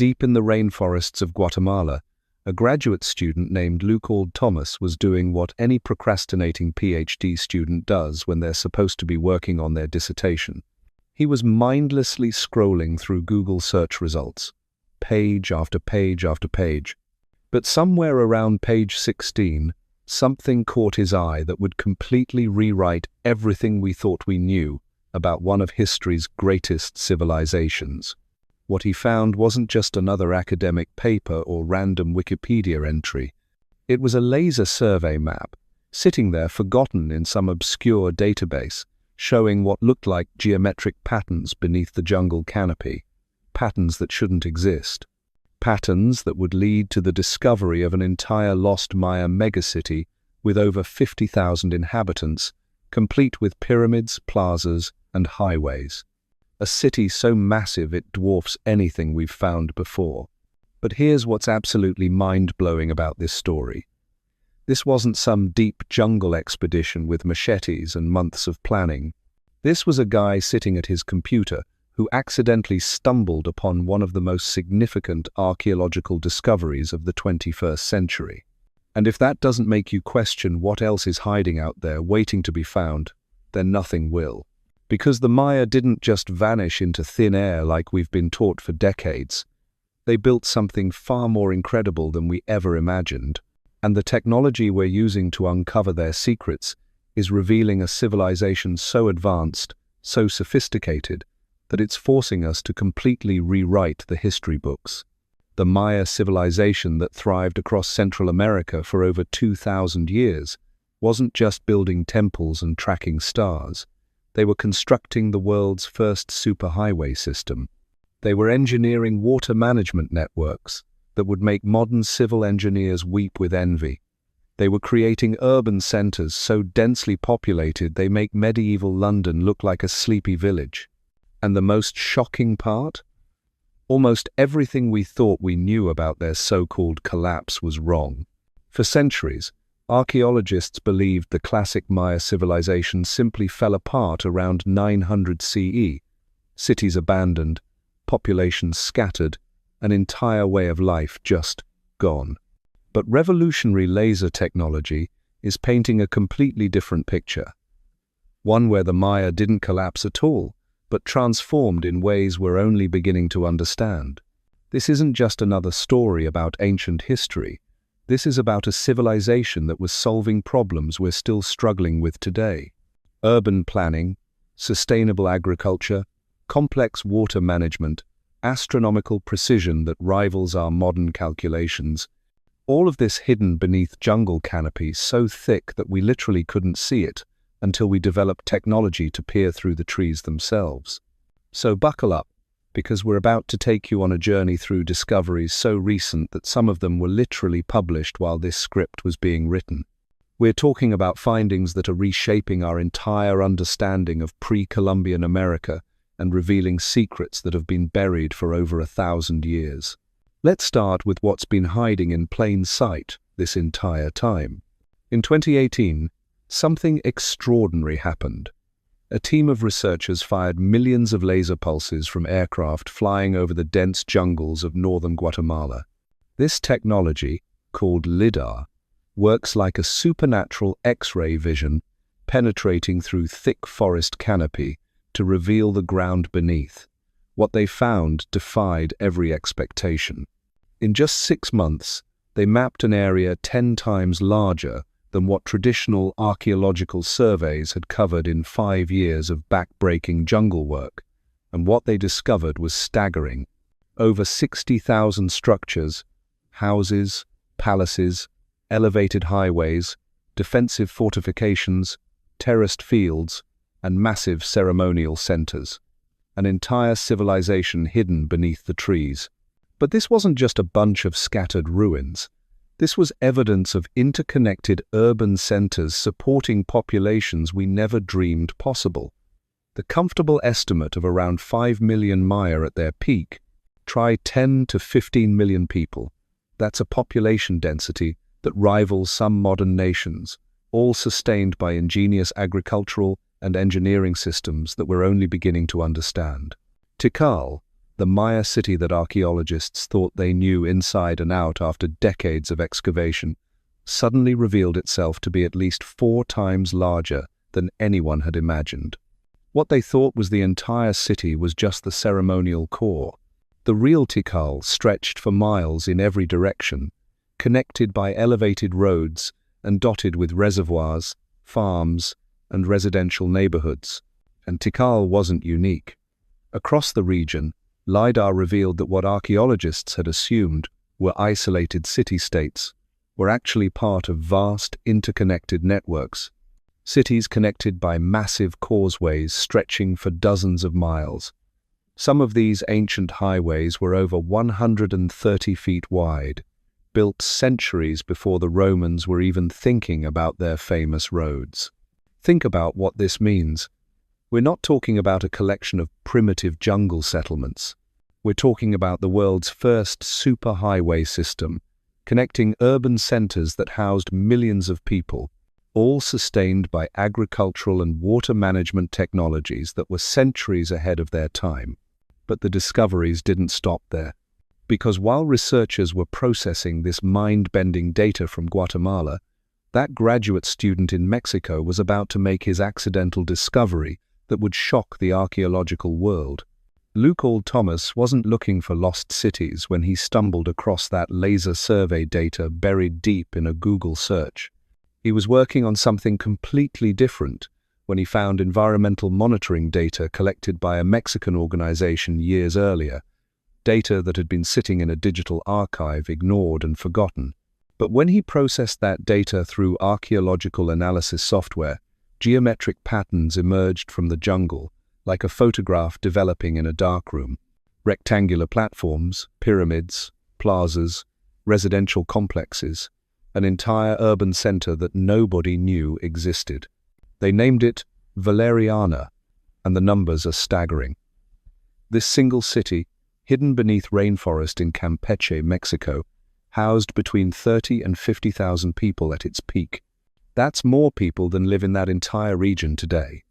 deep in the rainforests of Guatemala, a graduate student named Luke Thomas was doing what any procrastinating PhD student does when they're supposed to be working on their dissertation. He was mindlessly scrolling through Google search results, page after page after page. But somewhere around page 16, something caught his eye that would completely rewrite everything we thought we knew about one of history's greatest civilizations. What he found wasn't just another academic paper or random Wikipedia entry. It was a laser survey map, sitting there forgotten in some obscure database, showing what looked like geometric patterns beneath the jungle canopy, patterns that shouldn't exist, patterns that would lead to the discovery of an entire lost Maya megacity with over 50,000 inhabitants, complete with pyramids, plazas, and highways. A city so massive it dwarfs anything we've found before. But here's what's absolutely mind-blowing about this story. This wasn't some deep jungle expedition with machetes and months of planning. This was a guy sitting at his computer who accidentally stumbled upon one of the most significant archaeological discoveries of the 21st century. And if that doesn't make you question what else is hiding out there waiting to be found, then nothing will. Because the Maya didn't just vanish into thin air like we've been taught for decades. They built something far more incredible than we ever imagined. And the technology we're using to uncover their secrets is revealing a civilization so advanced, so sophisticated, that it's forcing us to completely rewrite the history books. The Maya civilization that thrived across Central America for over 2,000 years wasn't just building temples and tracking stars. They were constructing the world's first superhighway system. They were engineering water management networks that would make modern civil engineers weep with envy. They were creating urban centers so densely populated they make medieval London look like a sleepy village. And the most shocking part? Almost everything we thought we knew about their so-called collapse was wrong. For centuries, archaeologists believed the classic Maya civilization simply fell apart around 900 CE. Cities abandoned, populations scattered, an entire way of life just gone. But revolutionary laser technology is painting a completely different picture. One where the Maya didn't collapse at all, but transformed in ways we're only beginning to understand. This isn't just another story about ancient history. This is about a civilization that was solving problems we're still struggling with today. Urban planning, sustainable agriculture, complex water management, astronomical precision that rivals our modern calculations. All of this hidden beneath jungle canopies so thick that we literally couldn't see it until we developed technology to peer through the trees themselves. So buckle up, because we're about to take you on a journey through discoveries so recent that some of them were literally published while this script was being written. We're talking about findings that are reshaping our entire understanding of pre-Columbian America and revealing secrets that have been buried for over 1,000 years. Let's start with what's been hiding in plain sight this entire time. In 2018, something extraordinary happened. A team of researchers fired millions of laser pulses from aircraft flying over the dense jungles of northern Guatemala. This technology, called LiDAR, works like a supernatural X-ray vision penetrating through thick forest canopy to reveal the ground beneath. What they found defied every expectation. In just 6 months, they mapped an area 10 times larger than what traditional archaeological surveys had covered in 5 years of back-breaking jungle work, and what they discovered was staggering. Over 60,000 structures, houses, palaces, elevated highways, defensive fortifications, terraced fields, and massive ceremonial centers. An entire civilization hidden beneath the trees. But this wasn't just a bunch of scattered ruins. This was evidence of interconnected urban centers supporting populations we never dreamed possible. The comfortable estimate of around 5 million Maya at their peak, try 10 to 15 million people. That's a population density that rivals some modern nations, all sustained by ingenious agricultural and engineering systems that we're only beginning to understand. Tikal, The Maya city that archaeologists thought they knew inside and out after decades of excavation suddenly revealed itself to be at least 4 times larger than anyone had imagined. What they thought was the entire city was just the ceremonial core. The real Tikal stretched for miles in every direction, connected by elevated roads and dotted with reservoirs, farms, and residential neighborhoods. And Tikal wasn't unique. Across the region, LiDAR revealed that what archaeologists had assumed were isolated city-states were actually part of vast, interconnected networks. Cities connected by massive causeways stretching for dozens of miles. Some of these ancient highways were over 130 feet wide, built centuries before the Romans were even thinking about their famous roads. Think about what this means. We're not talking about a collection of primitive jungle settlements. We're talking about the world's first superhighway system, connecting urban centers that housed millions of people, all sustained by agricultural and water management technologies that were centuries ahead of their time. But the discoveries didn't stop there. Because while researchers were processing this mind-bending data from Guatemala, that graduate student in Mexico was about to make his accidental discovery that would shock the archaeological world. Luke Thomas wasn't looking for lost cities when he stumbled across that laser survey data buried deep in a Google search. He was working on something completely different when he found environmental monitoring data collected by a Mexican organization years earlier, data that had been sitting in a digital archive, ignored and forgotten. But when he processed that data through archaeological analysis software, geometric patterns emerged from the jungle, like a photograph developing in a darkroom. Rectangular platforms, pyramids, plazas, residential complexes, an entire urban center that nobody knew existed. They named it Valeriana, and the numbers are staggering. This single city, hidden beneath rainforest in Campeche, Mexico, housed between 30 and 50,000 people at its peak. That's more people than live in that entire region today.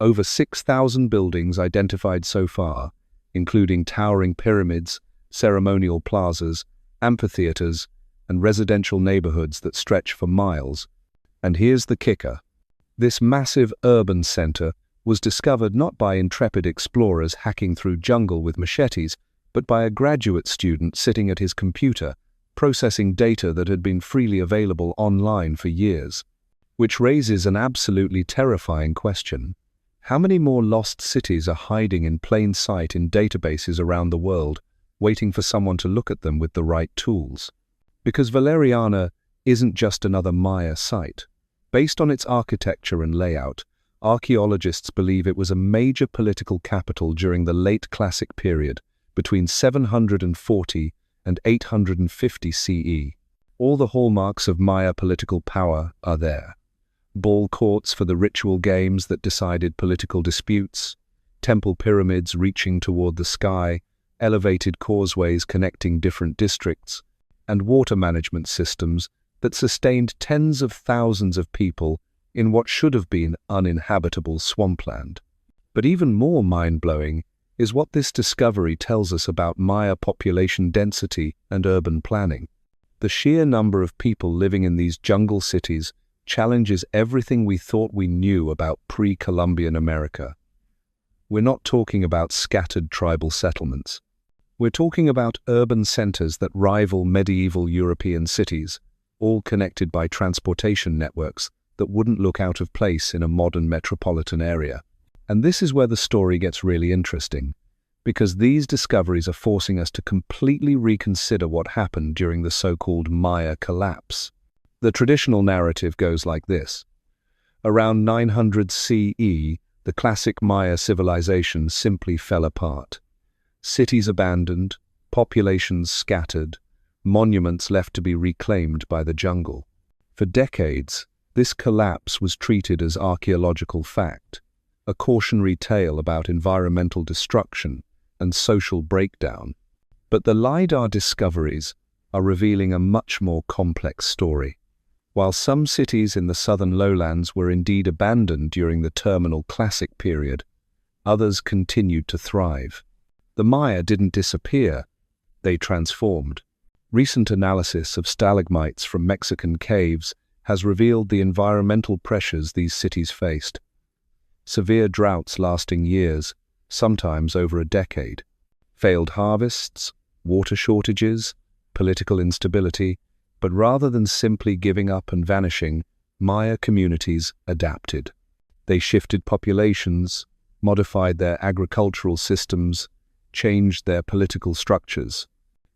Over 6,000 buildings identified so far, including towering pyramids, ceremonial plazas, amphitheaters, and residential neighborhoods that stretch for miles. And here's the kicker. This massive urban center was discovered not by intrepid explorers hacking through jungle with machetes, but by a graduate student sitting at his computer, processing data that had been freely available online for years. Which raises an absolutely terrifying question. How many more lost cities are hiding in plain sight in databases around the world, waiting for someone to look at them with the right tools? Because Valeriana isn't just another Maya site. Based on its architecture and layout, archaeologists believe it was a major political capital during the late Classic period, between 740 and 850 CE. All the hallmarks of Maya political power are there. Ball courts for the ritual games that decided political disputes, temple pyramids reaching toward the sky, elevated causeways connecting different districts, and water management systems that sustained tens of thousands of people in what should have been uninhabitable swampland. But even more mind-blowing is what this discovery tells us about Maya population density and urban planning. The sheer number of people living in these jungle cities challenges everything we thought we knew about pre-Columbian America. We're not talking about scattered tribal settlements. We're talking about urban centers that rival medieval European cities, all connected by transportation networks that wouldn't look out of place in a modern metropolitan area. And this is where the story gets really interesting, because these discoveries are forcing us to completely reconsider what happened during the so-called Maya collapse. The traditional narrative goes like this. Around 900 CE, the classic Maya civilization simply fell apart. Cities abandoned, populations scattered, monuments left to be reclaimed by the jungle. For decades, this collapse was treated as archaeological fact, a cautionary tale about environmental destruction and social breakdown. But the LiDAR discoveries are revealing a much more complex story. While some cities in the southern lowlands were indeed abandoned during the terminal Classic period, others continued to thrive. The Maya didn't disappear, they transformed. Recent analysis of stalagmites from Mexican caves has revealed the environmental pressures these cities faced. Severe droughts lasting years, sometimes over a decade. Failed harvests, water shortages, political instability, but rather than simply giving up and vanishing, Maya communities adapted. They shifted populations, modified their agricultural systems, changed their political structures.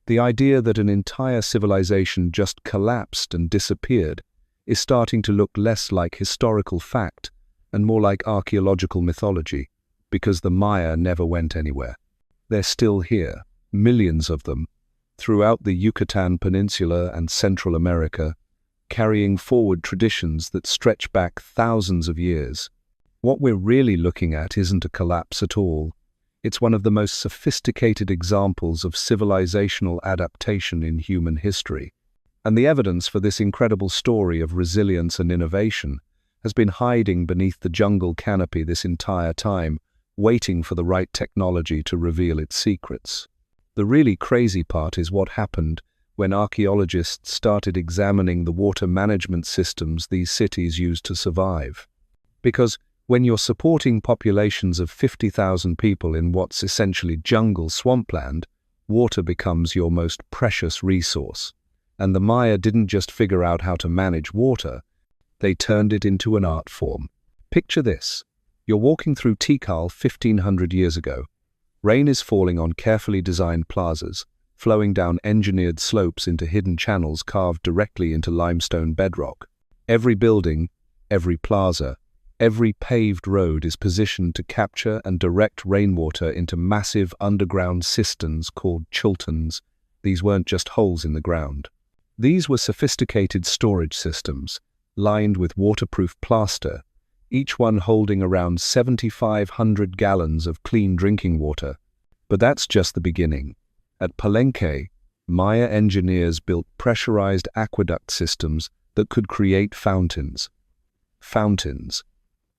The idea that an entire civilization just collapsed and disappeared is starting to look less like historical fact and more like archaeological mythology, because the Maya never went anywhere. They're still here, millions of them, throughout the Yucatan Peninsula and Central America, carrying forward traditions that stretch back thousands of years. What we're really looking at isn't a collapse at all. It's one of the most sophisticated examples of civilizational adaptation in human history. And the evidence for this incredible story of resilience and innovation has been hiding beneath the jungle canopy this entire time, waiting for the right technology to reveal its secrets. The really crazy part is what happened when archaeologists started examining the water management systems these cities used to survive. Because when you're supporting populations of 50,000 people in what's essentially jungle swampland, water becomes your most precious resource. And the Maya didn't just figure out how to manage water, they turned it into an art form. Picture this. You're walking through Tikal 1500 years ago. Rain is falling on carefully designed plazas, flowing down engineered slopes into hidden channels carved directly into limestone bedrock. Every building, every plaza, every paved road is positioned to capture and direct rainwater into massive underground cisterns called chultuns. These weren't just holes in the ground. These were sophisticated storage systems, lined with waterproof plaster, each one holding around 7,500 gallons of clean drinking water. But that's just the beginning. At Palenque, Maya engineers built pressurized aqueduct systems that could create fountains. Fountains.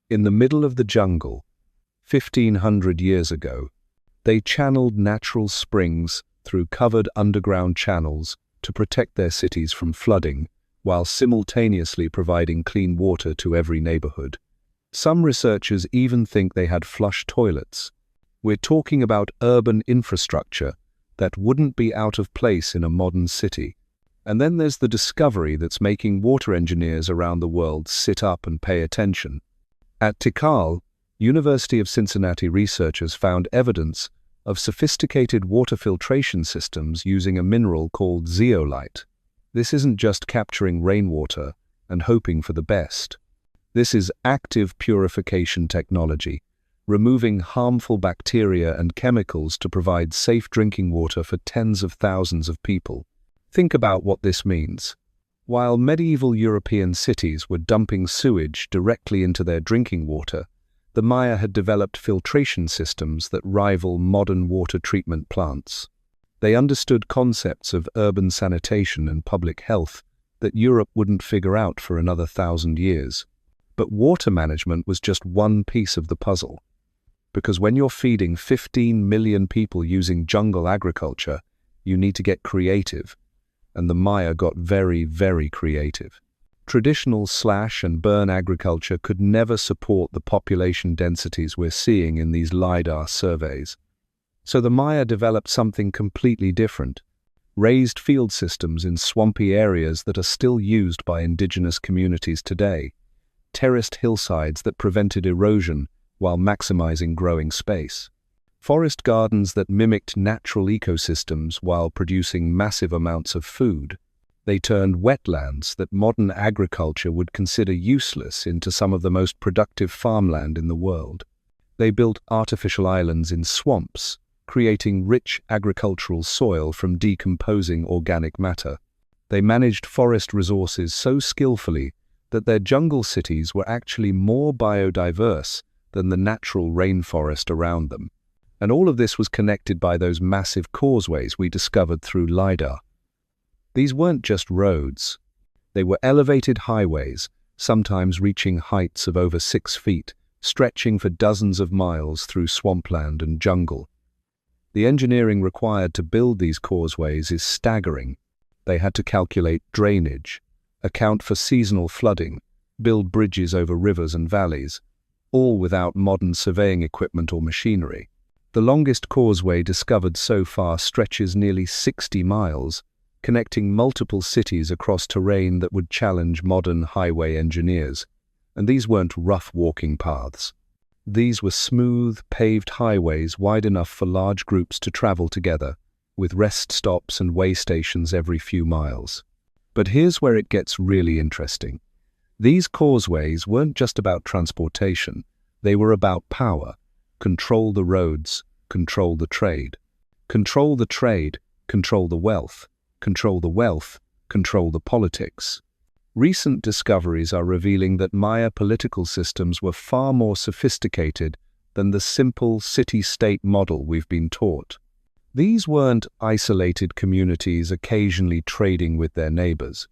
In the middle of the jungle, 1,500 years ago, they channeled natural springs through covered underground channels to protect their cities from flooding, while simultaneously providing clean water to every neighborhood. Some researchers even think they had flush toilets. We're talking about urban infrastructure that wouldn't be out of place in a modern city. And then there's the discovery that's making water engineers around the world sit up and pay attention. At Tikal, University of Cincinnati researchers found evidence of sophisticated water filtration systems using a mineral called zeolite. This isn't just capturing rainwater and hoping for the best. This is active purification technology, removing harmful bacteria and chemicals to provide safe drinking water for tens of thousands of people. Think about what this means. While medieval European cities were dumping sewage directly into their drinking water, the Maya had developed filtration systems that rival modern water treatment plants. They understood concepts of urban sanitation and public health that Europe wouldn't figure out for another 1,000 years. But water management was just one piece of the puzzle. Because when you're feeding 15 million people using jungle agriculture, you need to get creative. And the Maya got very, very creative. Traditional slash and burn agriculture could never support the population densities we're seeing in these LiDAR surveys. So the Maya developed something completely different. Raised field systems in swampy areas that are still used by indigenous communities today. Terraced hillsides that prevented erosion while maximizing growing space. Forest gardens that mimicked natural ecosystems while producing massive amounts of food. They turned wetlands that modern agriculture would consider useless into some of the most productive farmland in the world. They built artificial islands in swamps, creating rich agricultural soil from decomposing organic matter. They managed forest resources so skillfully that their jungle cities were actually more biodiverse than the natural rainforest around them. And all of this was connected by those massive causeways we discovered through LiDAR. These weren't just roads. They were elevated highways, sometimes reaching heights of over 6 feet, stretching for dozens of miles through swampland and jungle. The engineering required to build these causeways is staggering. They had to calculate drainage, account for seasonal flooding, build bridges over rivers and valleys, all without modern surveying equipment or machinery. The longest causeway discovered so far stretches nearly 60 miles, connecting multiple cities across terrain that would challenge modern highway engineers. And these weren't rough walking paths. These were smooth, paved highways wide enough for large groups to travel together, with rest stops and way stations every few miles. But here's where it gets really interesting. These causeways weren't just about transportation, they were about power. Control the roads, control the trade. Control the trade, control the wealth. Control the wealth, control the politics. Recent discoveries are revealing that Maya political systems were far more sophisticated than the simple city-state model we've been taught. These weren't isolated communities occasionally trading with their neighbors.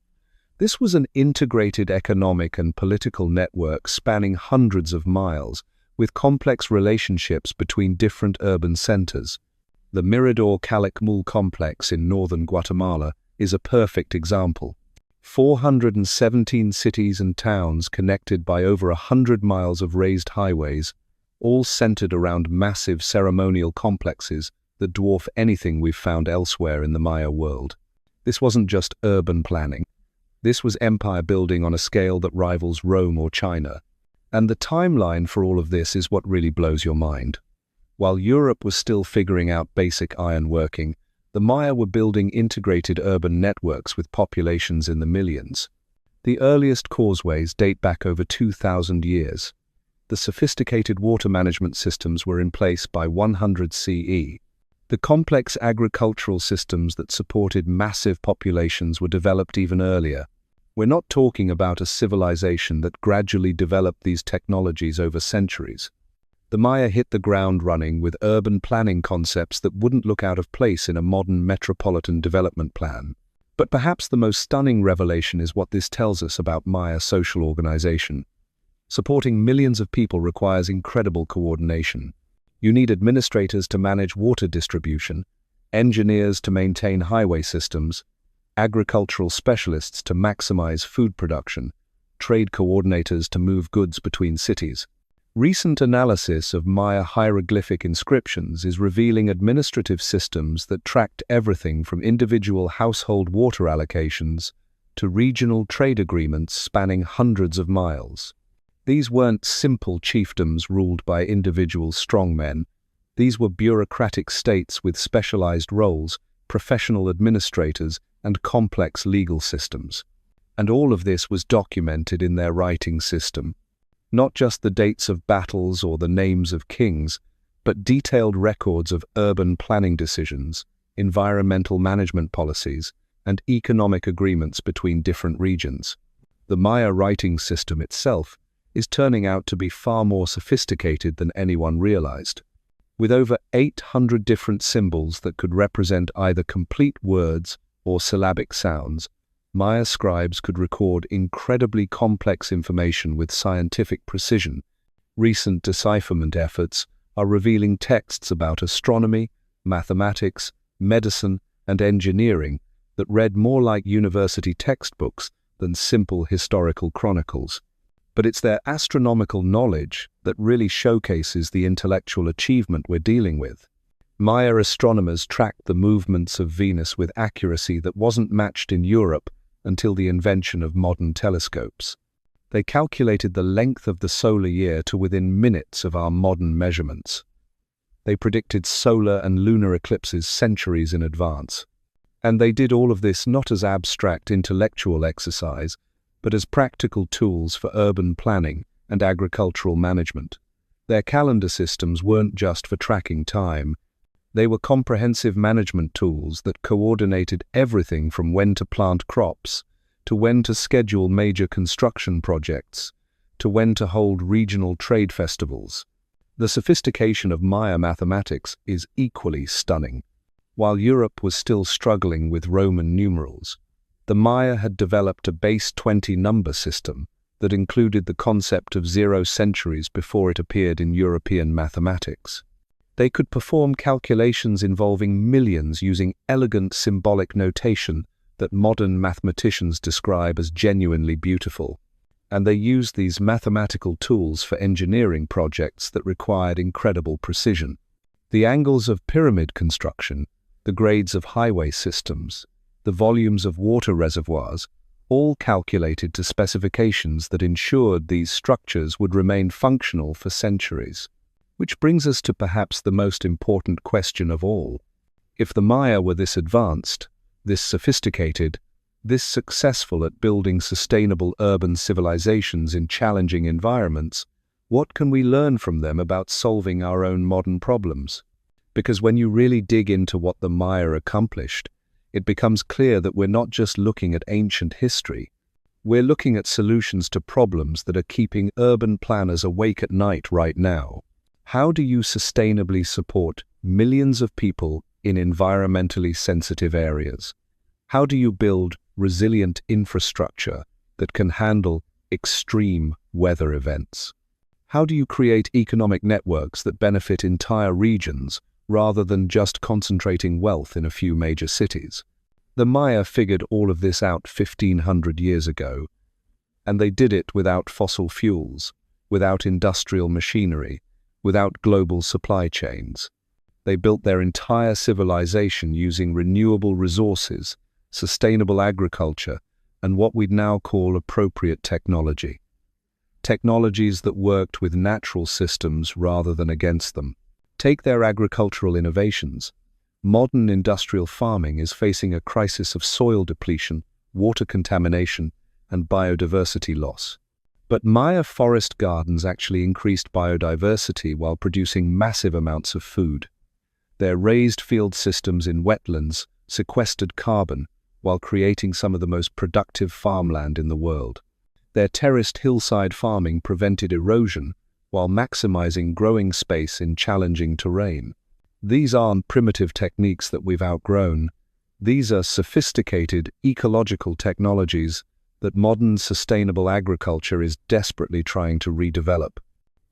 This was an integrated economic and political network spanning hundreds of miles, with complex relationships between different urban centers. The Mirador Calakmul complex in northern Guatemala is a perfect example. 417 cities and towns connected by over 100 miles of raised highways, all centered around massive ceremonial complexes that dwarf anything we've found elsewhere in the Maya world. This wasn't just urban planning. This was empire building on a scale that rivals Rome or China. And the timeline for all of this is what really blows your mind. While Europe was still figuring out basic ironworking, the Maya were building integrated urban networks with populations in the millions. The earliest causeways date back over 2,000 years. The sophisticated water management systems were in place by 100 CE. The complex agricultural systems that supported massive populations were developed even earlier. We're not talking about a civilization that gradually developed these technologies over centuries. The Maya hit the ground running with urban planning concepts that wouldn't look out of place in a modern metropolitan development plan. But perhaps the most stunning revelation is what this tells us about Maya social organization. Supporting millions of people requires incredible coordination. You need administrators to manage water distribution, engineers to maintain highway systems, agricultural specialists to maximize food production, trade coordinators to move goods between cities. Recent analysis of Maya hieroglyphic inscriptions is revealing administrative systems that tracked everything from individual household water allocations to regional trade agreements spanning hundreds of miles. These weren't simple chiefdoms ruled by individual strongmen. These were bureaucratic states with specialized roles, professional administrators, and complex legal systems. And all of this was documented in their writing system. Not just the dates of battles or the names of kings, but detailed records of urban planning decisions, environmental management policies, and economic agreements between different regions. The Maya writing system itself is turning out to be far more sophisticated than anyone realized. With over 800 different symbols that could represent either complete words or syllabic sounds, Maya scribes could record incredibly complex information with scientific precision. Recent decipherment efforts are revealing texts about astronomy, mathematics, medicine, and engineering that read more like university textbooks than simple historical chronicles. But it's their astronomical knowledge that really showcases the intellectual achievement we're dealing with. Maya astronomers tracked the movements of Venus with accuracy that wasn't matched in Europe until the invention of modern telescopes. They calculated the length of the solar year to within minutes of our modern measurements. They predicted solar and lunar eclipses centuries in advance. And they did all of this not as abstract intellectual exercise, but as practical tools for urban planning and agricultural management. Their calendar systems weren't just for tracking time. They were comprehensive management tools that coordinated everything from when to plant crops, to when to schedule major construction projects, to when to hold regional trade festivals. The sophistication of Maya mathematics is equally stunning. While Europe was still struggling with Roman numerals, the Maya had developed a base 20 number system that included the concept of 0 centuries before it appeared in European mathematics. They could perform calculations involving millions using elegant symbolic notation that modern mathematicians describe as genuinely beautiful. And they used these mathematical tools for engineering projects that required incredible precision. The angles of pyramid construction, the grades of highway systems, the volumes of water reservoirs, all calculated to specifications that ensured these structures would remain functional for centuries. Which brings us to perhaps the most important question of all. If the Maya were this advanced, this sophisticated, this successful at building sustainable urban civilizations in challenging environments, what can we learn from them about solving our own modern problems? Because when you really dig into what the Maya accomplished, it becomes clear that we're not just looking at ancient history. We're looking at solutions to problems that are keeping urban planners awake at night right now. How do you sustainably support millions of people in environmentally sensitive areas? How do you build resilient infrastructure that can handle extreme weather events? How do you create economic networks that benefit entire regions rather than just concentrating wealth in a few major cities? The Maya figured all of this out 1,500 years ago, and they did it without fossil fuels, without industrial machinery, without global supply chains. They built their entire civilization using renewable resources, sustainable agriculture, and what we'd now call appropriate technology. Technologies that worked with natural systems rather than against them. Take their agricultural innovations. Modern industrial farming is facing a crisis of soil depletion, water contamination, and biodiversity loss. But Maya forest gardens actually increased biodiversity while producing massive amounts of food. Their raised field systems in wetlands sequestered carbon while creating some of the most productive farmland in the world. Their terraced hillside farming prevented erosion while maximizing growing space in challenging terrain. These aren't primitive techniques that we've outgrown. These are sophisticated ecological technologies that modern sustainable agriculture is desperately trying to redevelop.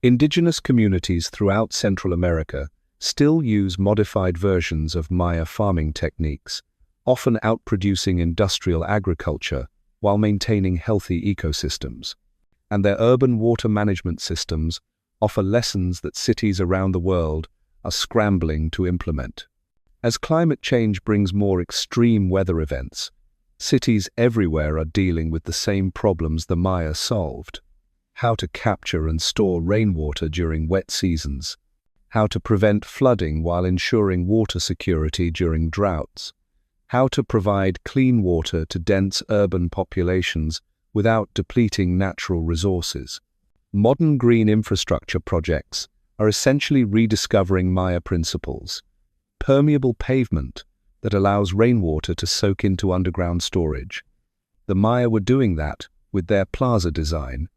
Indigenous communities throughout Central America still use modified versions of Maya farming techniques, often outproducing industrial agriculture while maintaining healthy ecosystems. And their urban water management systems offer lessons that cities around the world are scrambling to implement. As climate change brings more extreme weather events, cities everywhere are dealing with the same problems the Maya solved. How to capture and store rainwater during wet seasons, how to prevent flooding while ensuring water security during droughts, how to provide clean water to dense urban populations without depleting natural resources. Modern green infrastructure projects are essentially rediscovering Maya principles. Permeable pavement that allows rainwater to soak into underground storage. The Maya were doing that with their plaza design.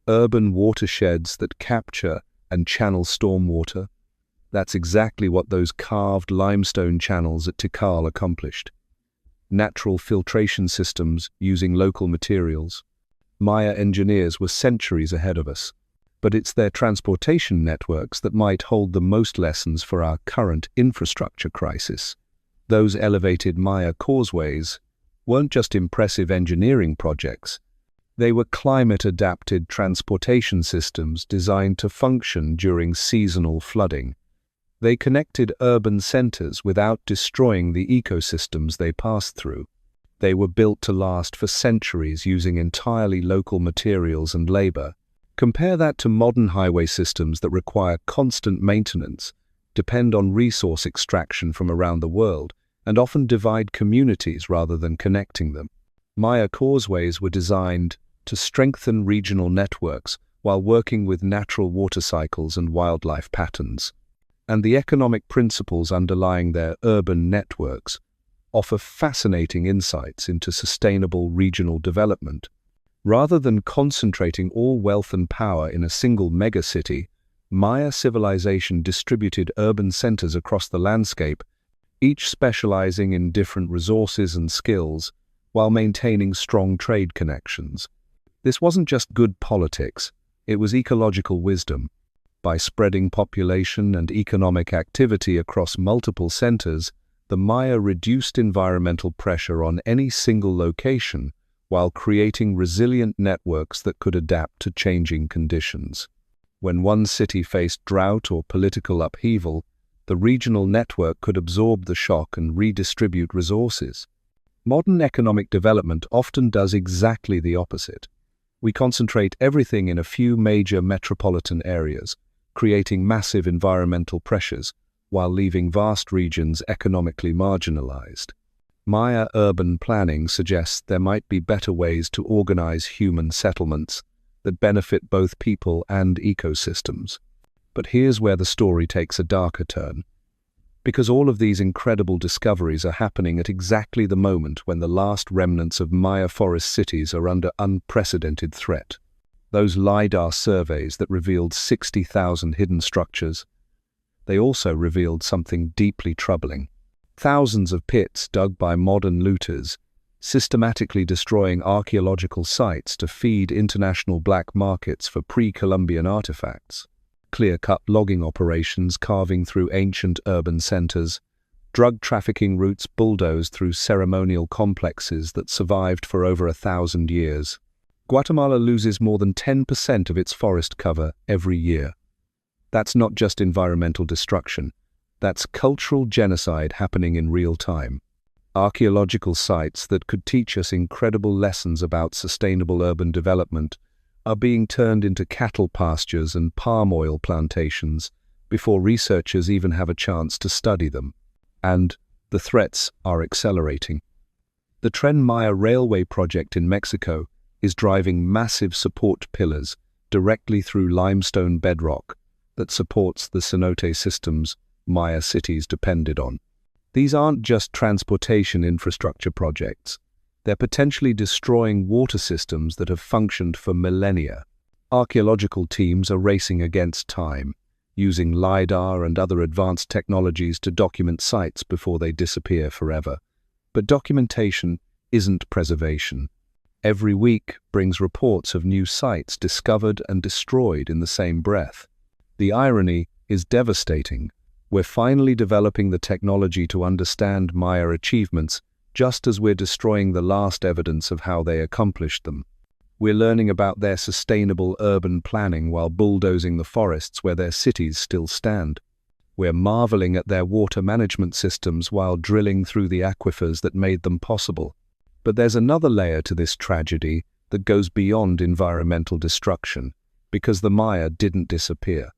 Urban watersheds that capture and channel stormwater. That's exactly what those carved limestone channels at Tikal accomplished. Natural filtration systems using local materials. Maya engineers were centuries ahead of us, but it's their transportation networks that might hold the most lessons for our current infrastructure crisis. Those elevated Maya causeways weren't just impressive engineering projects, they were climate-adapted transportation systems designed to function during seasonal flooding. They connected urban centers without destroying the ecosystems they passed through. They were built to last for centuries using entirely local materials and labor. Compare that to modern highway systems that require constant maintenance, depend on resource extraction from around the world, and often divide communities rather than connecting them. Maya causeways were designed to strengthen regional networks while working with natural water cycles and wildlife patterns. And the economic principles underlying their urban networks offer fascinating insights into sustainable regional development. Rather than concentrating all wealth and power in a single megacity, Maya civilization distributed urban centers across the landscape, each specializing in different resources and skills, while maintaining strong trade connections. This wasn't just good politics, it was ecological wisdom. By spreading population and economic activity across multiple centers, the Maya reduced environmental pressure on any single location while creating resilient networks that could adapt to changing conditions. When one city faced drought or political upheaval, the regional network could absorb the shock and redistribute resources. Modern economic development often does exactly the opposite. We concentrate everything in a few major metropolitan areas, creating massive environmental pressures while leaving vast regions economically marginalized. Maya urban planning suggests there might be better ways to organize human settlements that benefit both people and ecosystems. But here's where the story takes a darker turn. Because all of these incredible discoveries are happening at exactly the moment when the last remnants of Maya forest cities are under unprecedented threat. Those LiDAR surveys that revealed 60,000 hidden structures, they also revealed something deeply troubling. Thousands of pits dug by modern looters, systematically destroying archaeological sites to feed international black markets for pre-Columbian artifacts. Clear-cut logging operations carving through ancient urban centers, drug trafficking routes bulldozed through ceremonial complexes that survived for over 1,000 years. Guatemala loses more than 10% of its forest cover every year. That's not just environmental destruction, that's cultural genocide happening in real time. Archaeological sites that could teach us incredible lessons about sustainable urban development are being turned into cattle pastures and palm oil plantations before researchers even have a chance to study them. And the threats are accelerating. The Tren Maya railway project in Mexico is driving massive support pillars directly through limestone bedrock that supports the cenote systems Maya cities depended on. These aren't just transportation infrastructure projects. They're potentially destroying water systems that have functioned for millennia. Archaeological teams are racing against time, using LiDAR and other advanced technologies to document sites before they disappear forever. But documentation isn't preservation. Every week brings reports of new sites discovered and destroyed in the same breath. The irony is devastating. We're finally developing the technology to understand Maya achievements just as we're destroying the last evidence of how they accomplished them. We're learning about their sustainable urban planning while bulldozing the forests where their cities still stand. We're marveling at their water management systems while drilling through the aquifers that made them possible. But there's another layer to this tragedy that goes beyond environmental destruction, because the Maya didn't disappear.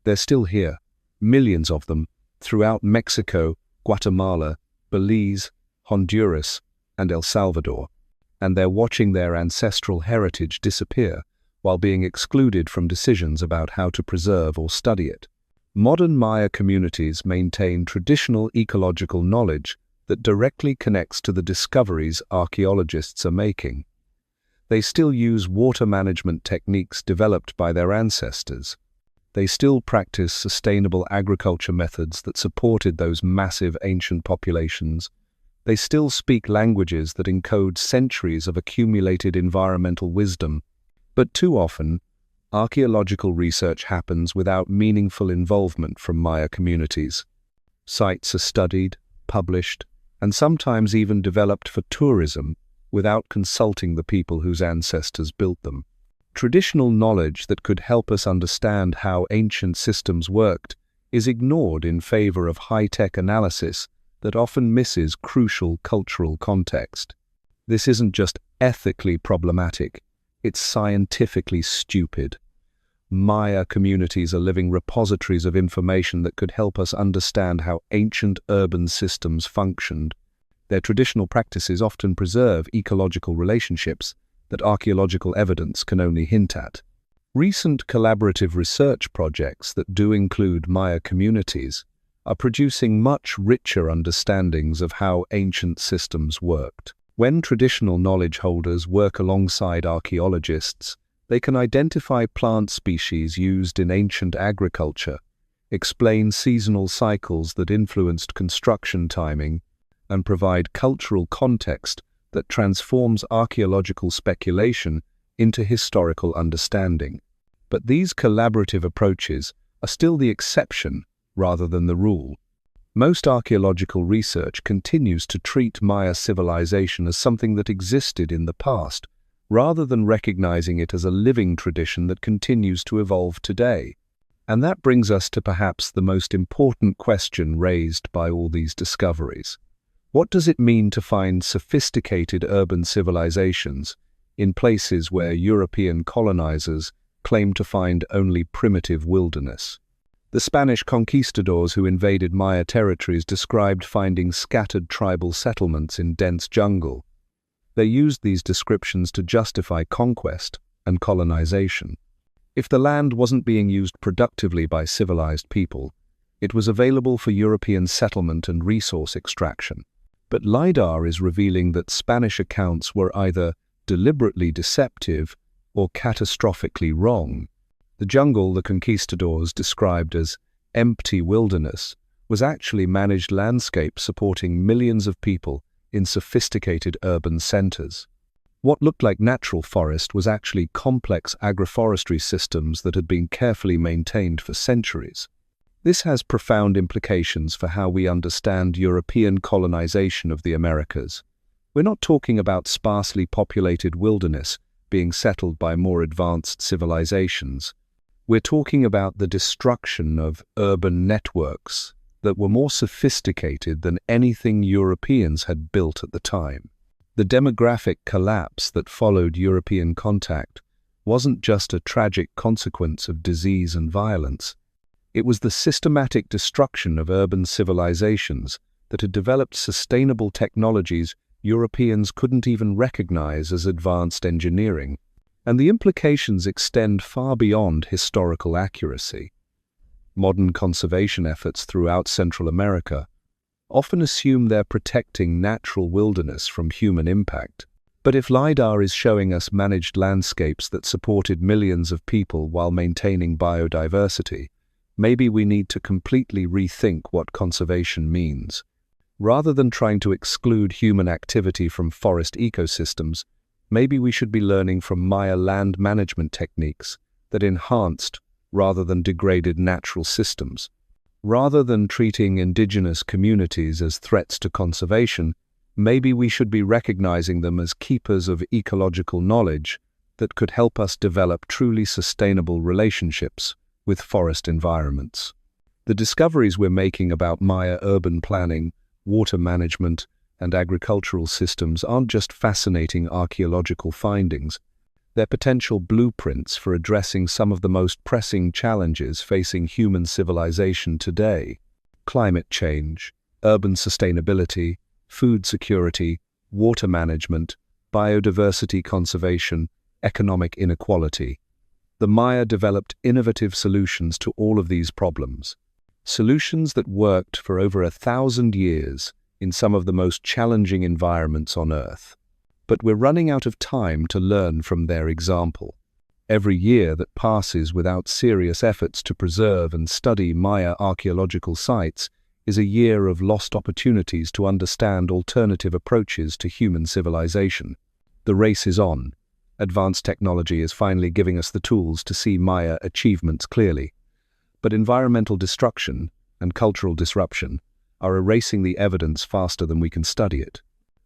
They're still here, millions of them, throughout Mexico, Guatemala, Belize, Honduras, and El Salvador, and they're watching their ancestral heritage disappear while being excluded from decisions about how to preserve or study it. Modern Maya communities maintain traditional ecological knowledge that directly connects to the discoveries archaeologists are making. They still use water management techniques developed by their ancestors. They still practice sustainable agriculture methods that supported those massive ancient populations. They still speak languages that encode centuries of accumulated environmental wisdom. But too often, archaeological research happens without meaningful involvement from Maya communities. Sites are studied, published, and sometimes even developed for tourism without consulting the people whose ancestors built them. Traditional knowledge that could help us understand how ancient systems worked is ignored in favor of high-tech analysis that often misses crucial cultural context. This isn't just ethically problematic, it's scientifically stupid. Maya communities are living repositories of information that could help us understand how ancient urban systems functioned. Their traditional practices often preserve ecological relationships that archaeological evidence can only hint at. Recent collaborative research projects that do include Maya communities are producing much richer understandings of how ancient systems worked. When traditional knowledge holders work alongside archaeologists, they can identify plant species used in ancient agriculture, explain seasonal cycles that influenced construction timing, and provide cultural context that transforms archaeological speculation into historical understanding. But these collaborative approaches are still the exception rather than the rule. Most archaeological research continues to treat Maya civilization as something that existed in the past, rather than recognizing it as a living tradition that continues to evolve today. And that brings us to perhaps the most important question raised by all these discoveries. What does it mean to find sophisticated urban civilizations in places where European colonizers claim to find only primitive wilderness? The Spanish conquistadors who invaded Maya territories described finding scattered tribal settlements in dense jungle. They used these descriptions to justify conquest and colonization. If the land wasn't being used productively by civilized people, it was available for European settlement and resource extraction. But LiDAR is revealing that Spanish accounts were either deliberately deceptive or catastrophically wrong. The jungle the conquistadors described as empty wilderness was actually managed landscape supporting millions of people in sophisticated urban centers. What looked like natural forest was actually complex agroforestry systems that had been carefully maintained for centuries. This has profound implications for how we understand European colonization of the Americas. We're not talking about sparsely populated wilderness being settled by more advanced civilizations. We're talking about the destruction of urban networks that were more sophisticated than anything Europeans had built at the time. The demographic collapse that followed European contact wasn't just a tragic consequence of disease and violence. It was the systematic destruction of urban civilizations that had developed sustainable technologies Europeans couldn't even recognize as advanced engineering. And the implications extend far beyond historical accuracy. Modern conservation efforts throughout Central America often assume they're protecting natural wilderness from human impact. But if LiDAR is showing us managed landscapes that supported millions of people while maintaining biodiversity, maybe we need to completely rethink what conservation means. Rather than trying to exclude human activity from forest ecosystems, maybe we should be learning from Maya land management techniques that enhanced rather than degraded natural systems. Rather than treating indigenous communities as threats to conservation, maybe we should be recognizing them as keepers of ecological knowledge that could help us develop truly sustainable relationships with forest environments. The discoveries we're making about Maya urban planning, water management, and agricultural systems aren't just fascinating archaeological findings. They're potential blueprints for addressing some of the most pressing challenges facing human civilization today: climate change, urban sustainability, food security, water management, biodiversity conservation, economic inequality. The Maya developed innovative solutions to all of these problems. Solutions that worked for over 1,000 years in some of the most challenging environments on Earth. But we're running out of time to learn from their example. Every year that passes without serious efforts to preserve and study Maya archaeological sites is a year of lost opportunities to understand alternative approaches to human civilization. The race is on. Advanced technology is finally giving us the tools to see Maya achievements clearly. But environmental destruction and cultural disruption are erasing the evidence faster than we can study it.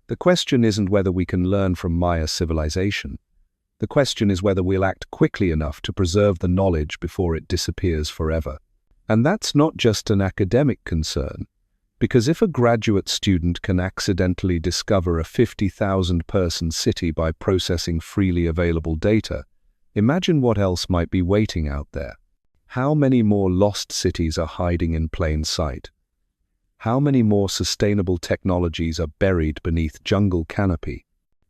The question isn't whether we can learn from Maya civilization. The question is whether we'll act quickly enough to preserve the knowledge before it disappears forever. And that's not just an academic concern, because if a graduate student can accidentally discover a 50,000-person city by processing freely available data, imagine what else might be waiting out there. How many more lost cities are hiding in plain sight? How many more sustainable technologies are buried beneath jungle canopy?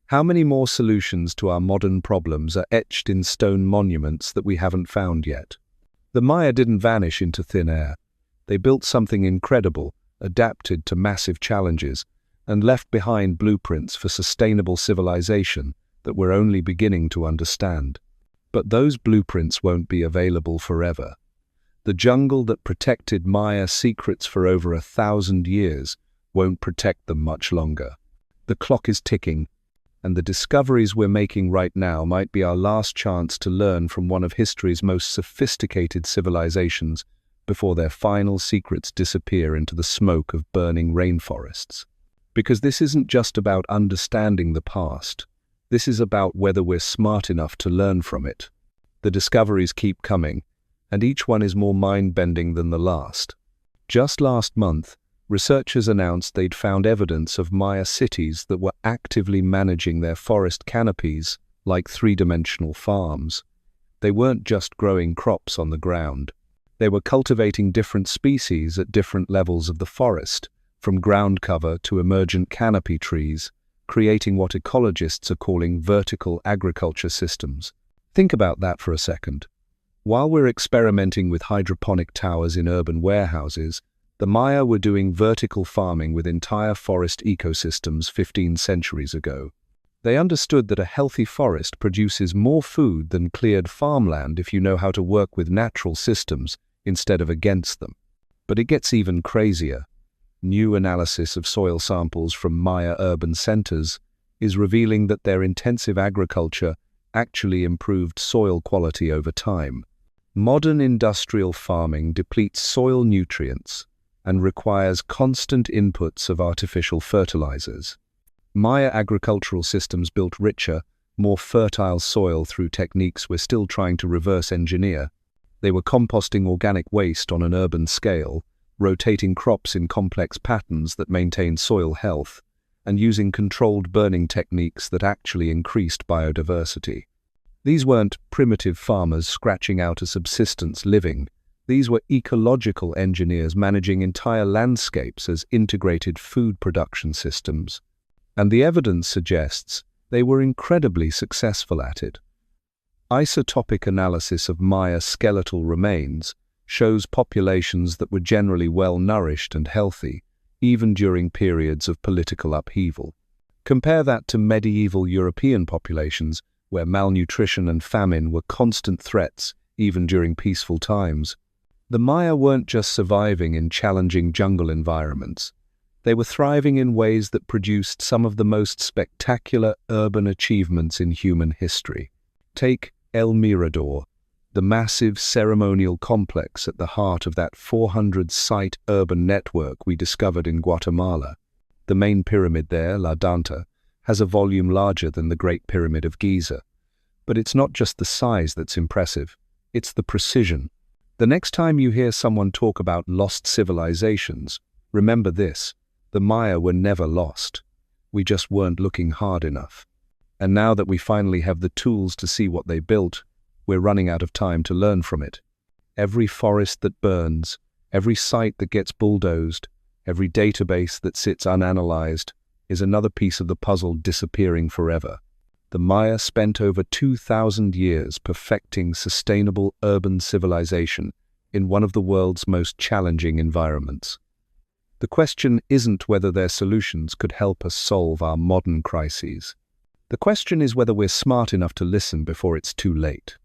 How many more solutions to our modern problems are etched in stone monuments that we haven't found yet? The Maya didn't vanish into thin air. They built something incredible, adapted to massive challenges, and left behind blueprints for sustainable civilization that we're only beginning to understand. But those blueprints won't be available forever. The jungle that protected Maya secrets for over 1,000 years won't protect them much longer. The clock is ticking. and the discoveries we're making right now might be our last chance to learn from one of history's most sophisticated civilizations before their final secrets disappear into the smoke of burning rainforests. Because this isn't just about understanding the past. This is about whether we're smart enough to learn from it. The discoveries keep coming, and each one is more mind-bending than the last. Just last month, researchers announced they'd found evidence of Maya cities that were actively managing their forest canopies like three-dimensional farms. They weren't just growing crops on the ground. They were cultivating different species at different levels of the forest, from ground cover to emergent canopy trees, creating what ecologists are calling vertical agriculture systems. Think about that for a second. While we're experimenting with hydroponic towers in urban warehouses, the Maya were doing vertical farming with entire forest ecosystems 15 centuries ago. They understood that a healthy forest produces more food than cleared farmland if you know how to work with natural systems instead of against them. But it gets even crazier. New analysis of soil samples from Maya urban centers is revealing that their intensive agriculture actually improved soil quality over time. Modern industrial farming depletes soil nutrients and requires constant inputs of artificial fertilizers. Maya agricultural systems built richer, more fertile soil through techniques we're still trying to reverse engineer. They were composting organic waste on an urban scale, rotating crops in complex patterns that maintained soil health, and using controlled burning techniques that actually increased biodiversity. These weren't primitive farmers scratching out a subsistence living. These were ecological engineers managing entire landscapes as integrated food production systems. And the evidence suggests they were incredibly successful at it. Isotopic analysis of Maya skeletal remains shows populations that were generally well-nourished and healthy, even during periods of political upheaval. Compare that to medieval European populations, where malnutrition and famine were constant threats, even during peaceful times. The Maya weren't just surviving in challenging jungle environments. They were thriving in ways that produced some of the most spectacular urban achievements in human history. Take El Mirador, the massive ceremonial complex at the heart of that 400-site urban network we discovered in Guatemala. The main pyramid there, La Danta, has a volume larger than the Great Pyramid of Giza. But it's not just the size that's impressive, it's the precision. The next time you hear someone talk about lost civilizations, remember this: the Maya were never lost. We just weren't looking hard enough. And now that we finally have the tools to see what they built, we're running out of time to learn from it. Every forest that burns, every site that gets bulldozed, every database that sits unanalyzed, is another piece of the puzzle disappearing forever. The Maya spent over 2,000 years perfecting sustainable urban civilization in one of the world's most challenging environments. The question isn't whether their solutions could help us solve our modern crises. The question is whether we're smart enough to listen before it's too late.